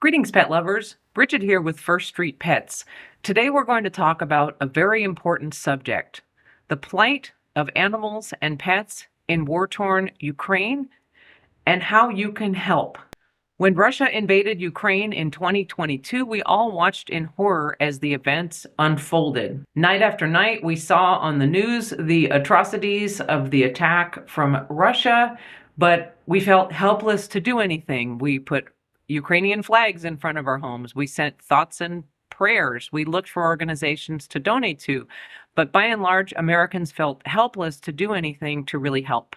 Greetings, pet lovers. Bridget here with First Street Pets. Today we're going to talk about a very important subject, the plight of animals and pets in war-torn Ukraine and how you can help. When Russia invaded Ukraine in 2022, we all watched in horror as the events unfolded. Night after night, we saw on the news the atrocities of the attack from Russia, but we felt helpless to do anything. We put Ukrainian flags in front of our homes. We sent thoughts and prayers. We looked for organizations to donate to. But by and large, Americans felt helpless to do anything to really help.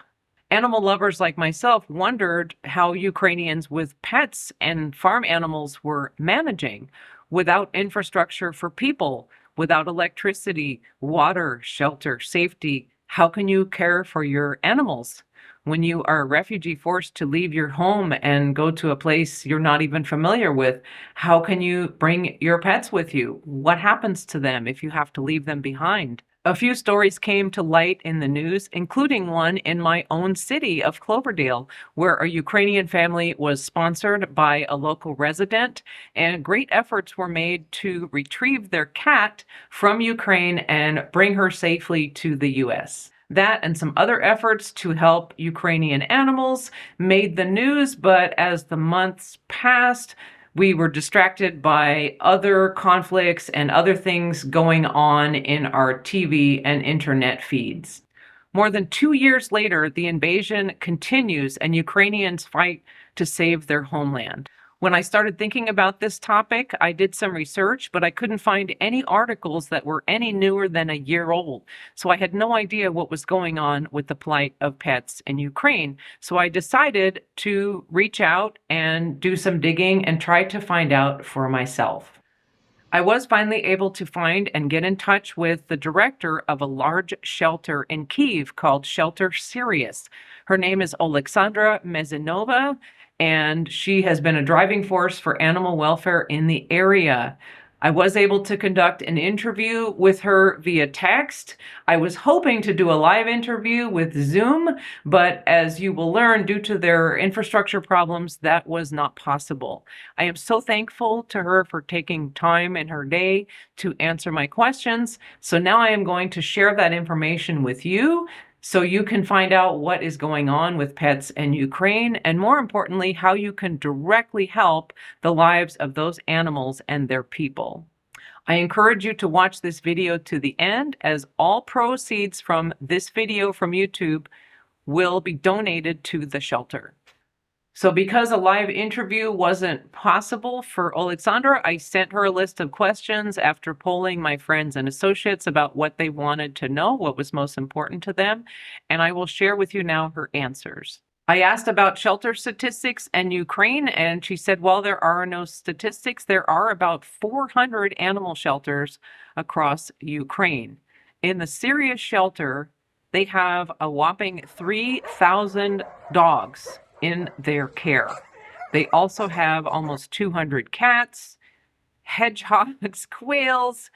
Animal lovers like myself wondered how Ukrainians with pets and farm animals were managing without infrastructure for people, without electricity, water, shelter, safety. How can you care for your animals when you are a refugee forced to leave your home and go to a place you're not even familiar with? How can you bring your pets with you? What happens to them if you have to leave them behind? A few stories came to light in the news, including one in my own city of Cloverdale, where a Ukrainian family was sponsored by a local resident, and great efforts were made to retrieve their cat from Ukraine and bring her safely to the U.S. That and some other efforts to help Ukrainian animals made the news, but as the months passed, we were distracted by other conflicts and other things going on in our TV and internet feeds. More than 2 years later, the invasion continues and Ukrainians fight to save their homeland. When I started thinking about this topic, I did some research, but I couldn't find any articles that were any newer than a year old. So I had no idea what was going on with the plight of pets in Ukraine. So I decided to reach out and do some digging and try to find out for myself. I was finally able to find and get in touch with the director of a large shelter in Kyiv called Shelter Sirius. Her name is Oleksandra Mezinova, and she has been a driving force for animal welfare in the area. I was able to conduct an interview with her via text. I was hoping to do a live interview with Zoom, but as you will learn, due to their infrastructure problems, that was not possible. I am so thankful to her for taking time in her day to answer my questions. So now I am going to share that information with you so you can find out what is going on with pets in Ukraine, and more importantly, how you can directly help the lives of those animals and their people. I encourage you to watch this video to the end, as all proceeds from this video from YouTube will be donated to the shelter. So because a live interview wasn't possible for Oleksandra, I sent her a list of questions after polling my friends and associates about what they wanted to know, what was most important to them, and I will share with you now her answers. I asked about shelter statistics in Ukraine, and she said, while there are no statistics, there are about 400 animal shelters across Ukraine. In the Sirius shelter, they have a whopping 3,000 dogs in their care. They also have almost 200 cats, hedgehogs, quails,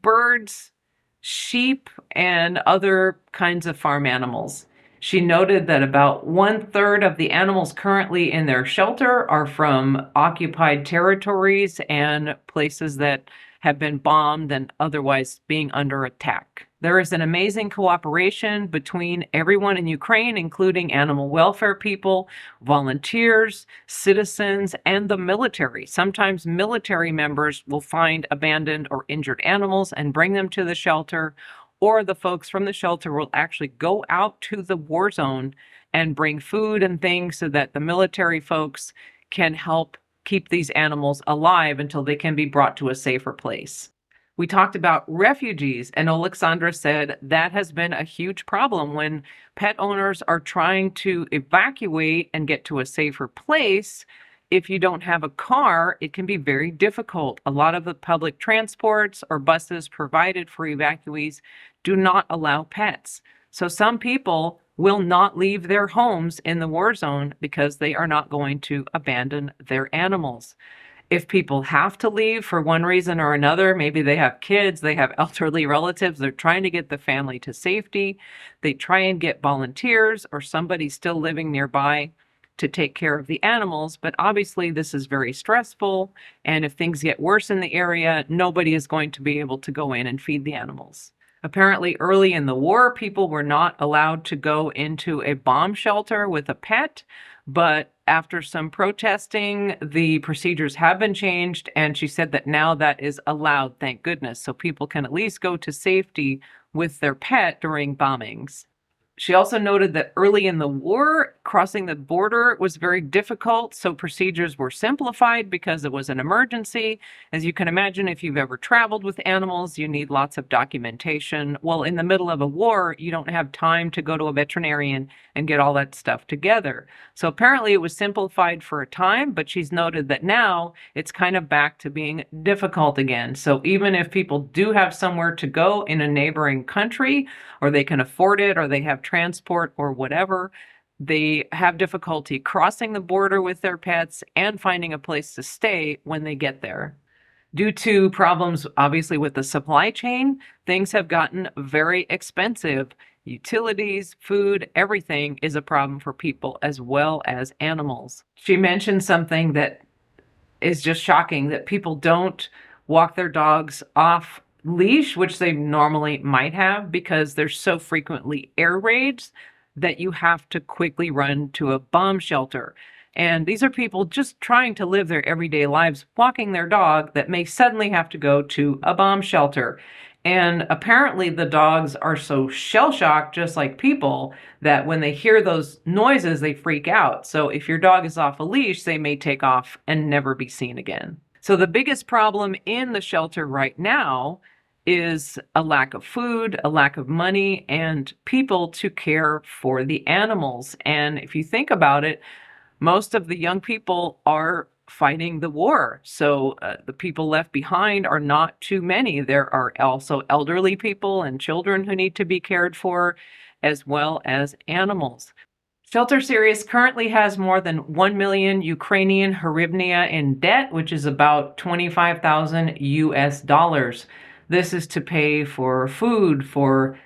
birds, sheep, and other kinds of farm animals. She noted that about 1/3 of the animals currently in their shelter are from occupied territories and places that have been bombed and otherwise being under attack. There is an amazing cooperation between everyone in Ukraine, including animal welfare people, volunteers, citizens, and the military. Sometimes military members will find abandoned or injured animals and bring them to the shelter, or the folks from the shelter will actually go out to the war zone and bring food and things so that the military folks can help keep these animals alive until they can be brought to a safer place. We talked about refugees, and Oleksandra said that has been a huge problem when pet owners are trying to evacuate and get to a safer place. If you don't have a car, it can be very difficult. A lot of the public transports or buses provided for evacuees do not allow pets. So some people will not leave their homes in the war zone because they are not going to abandon their animals. If people have to leave for one reason or another, maybe they have kids, they have elderly relatives, they're trying to get the family to safety, they try and get volunteers or somebody still living nearby to take care of the animals, but obviously this is very stressful, and if things get worse in the area, nobody is going to be able to go in and feed the animals. Apparently, early in the war, people were not allowed to go into a bomb shelter with a pet, but after some protesting, the procedures have been changed, and she said that now that is allowed, thank goodness, so people can at least go to safety with their pet during bombings. She also noted that early in the war, crossing the border was very difficult, so procedures were simplified because it was an emergency. As you can imagine, if you've ever traveled with animals, you need lots of documentation. Well, in the middle of a war, you don't have time to go to a veterinarian and get all that stuff together. So apparently it was simplified for a time, but she's noted that now it's kind of back to being difficult again. So even if people do have somewhere to go in a neighboring country, or they can afford it, or they have transport or whatever, they have difficulty crossing the border with their pets and finding a place to stay when they get there. Due to problems, obviously, with the supply chain, things have gotten very expensive. Utilities, food, everything is a problem for people as well as animals. She mentioned something that is just shocking, that people don't walk their dogs off leash, which they normally might have, because there's so frequently air raids that you have to quickly run to a bomb shelter. And these are people just trying to live their everyday lives, walking their dog, that may suddenly have to go to a bomb shelter. And apparently the dogs are so shell-shocked, just like people, that when they hear those noises, they freak out. So if your dog is off a leash, they may take off and never be seen again. So the biggest problem in the shelter right now is a lack of food, a lack of money, and people to care for the animals. And if you think about it, most of the young people are fighting the war. So the people left behind are not too many. There are also elderly people and children who need to be cared for, as well as animals. Shelter Series currently has more than 1 million Ukrainian hryvnia in debt, which is about 25,000 US dollars. This is to pay for food, for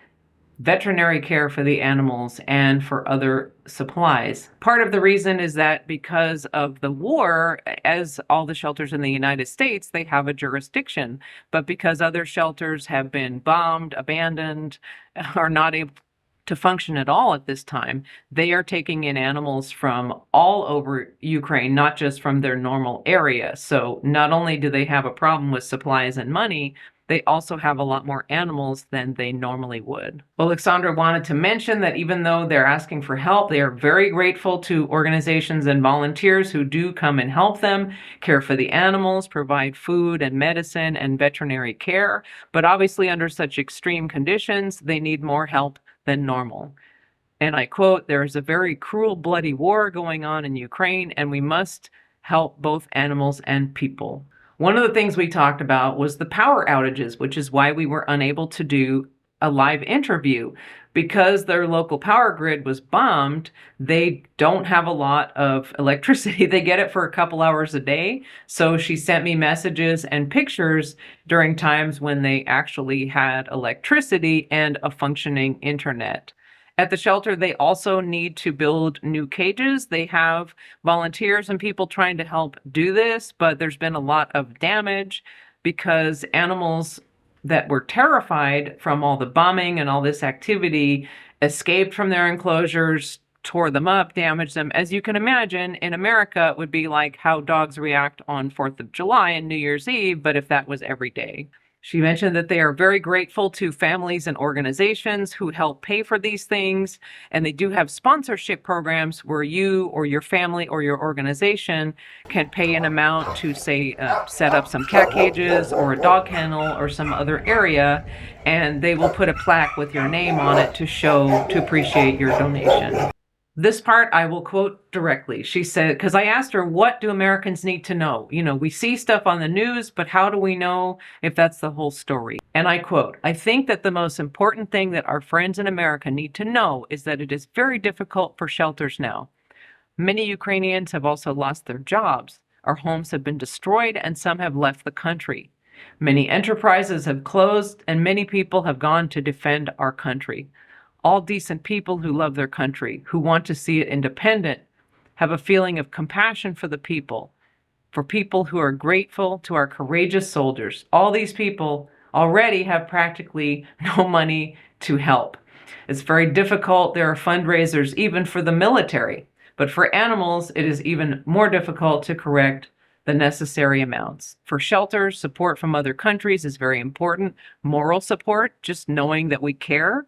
veterinary care for the animals, and for other supplies. Part of the reason is that because of the war, as all the shelters in the United States, they have a jurisdiction. But because other shelters have been bombed, abandoned, are not able to function at all at this time, they are taking in animals from all over Ukraine, not just from their normal area. So not only do they have a problem with supplies and money, they also have a lot more animals than they normally would. Alexandra wanted to mention that even though they're asking for help, they are very grateful to organizations and volunteers who do come and help them care for the animals, provide food and medicine and veterinary care. But obviously, under such extreme conditions, they need more help than normal. And I quote, "There is a very cruel, bloody war going on in Ukraine, and we must help both animals and people." One of the things we talked about was the power outages, which is why we were unable to do a live interview. Because their local power grid was bombed, they don't have a lot of electricity. They get it for a couple hours a day. So she sent me messages and pictures during times when they actually had electricity and a functioning internet. At the shelter, they also need to build new cages. They have volunteers and people trying to help do this, but there's been a lot of damage because animals that were terrified from all the bombing and all this activity escaped from their enclosures, tore them up, damaged them. As you can imagine, in America, it would be like how dogs react on 4th of July and New Year's Eve, but if that was every day. She mentioned that they are very grateful to families and organizations who help pay for these things, and they do have sponsorship programs where you or your family or your organization can pay an amount to, say, set up some cat cages or a dog kennel or some other area, and they will put a plaque with your name on it to appreciate your donation. This part I will quote directly. She said, because I asked her, what do Americans need to know? You know, we see stuff on the news, but how do we know if that's the whole story? And I quote, "I think that the most important thing that our friends in America need to know is that it is very difficult for shelters now. Many Ukrainians have also lost their jobs. Our homes have been destroyed and some have left the country. Many enterprises have closed and many people have gone to defend our country. All decent people who love their country, who want to see it independent, have a feeling of compassion for the people, for people who are grateful to our courageous soldiers. All these people already have practically no money to help. It's very difficult. There are fundraisers even for the military, but for animals, it is even more difficult to correct the necessary amounts. For shelters, support from other countries is very important. Moral support, just knowing that we care,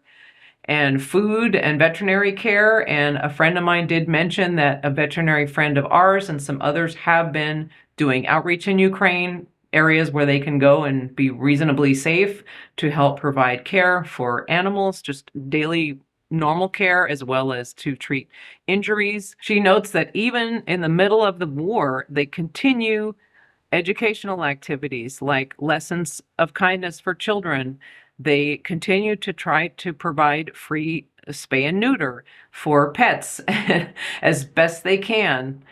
and food and veterinary care. And a friend of mine did mention that a veterinary friend of ours and some others have been doing outreach in Ukraine, areas where they can go and be reasonably safe to help provide care for animals, just daily normal care, as well as to treat injuries. She notes that even in the middle of the war, they continue educational activities like lessons of kindness for children. They continue to try to provide free spay and neuter for pets as best they can.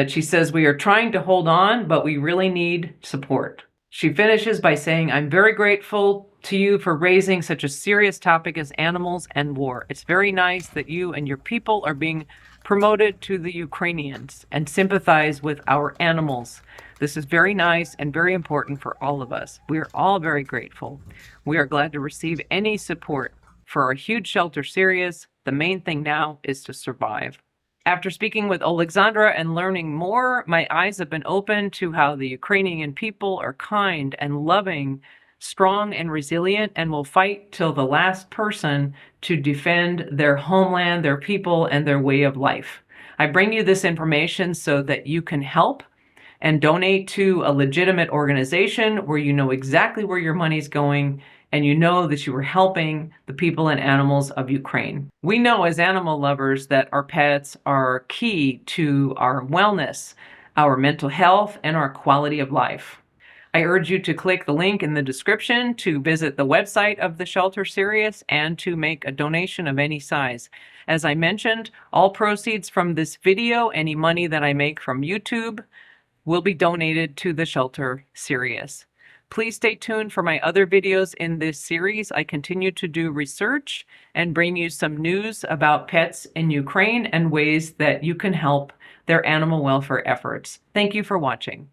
She says, "We are trying to hold on, but we really need support." She finishes by saying, "I'm very grateful to you for raising such a serious topic as animals and war. It's very nice that you and your people are being promoted to the Ukrainians and sympathize with our animals. This is very nice and very important for all of us. We are all very grateful. We are glad to receive any support for our huge shelter series. The main thing now is to survive." After speaking with Alexandra and learning more, my eyes have been opened to how the Ukrainian people are kind and loving, strong and resilient, and will fight till the last person to defend their homeland, their people, and their way of life. I bring you this information so that you can help and donate to a legitimate organization where you know exactly where your money's going and you know that you are helping the people and animals of Ukraine. We know as animal lovers that our pets are key to our wellness, our mental health, and our quality of life. I urge you to click the link in the description to visit the website of the Shelter Series and to make a donation of any size. As I mentioned, all proceeds from this video, any money that I make from YouTube, will be donated to the Shelter Series. Please stay tuned for my other videos in this series. I continue to do research and bring you some news about pets in Ukraine and ways that you can help their animal welfare efforts. Thank you for watching.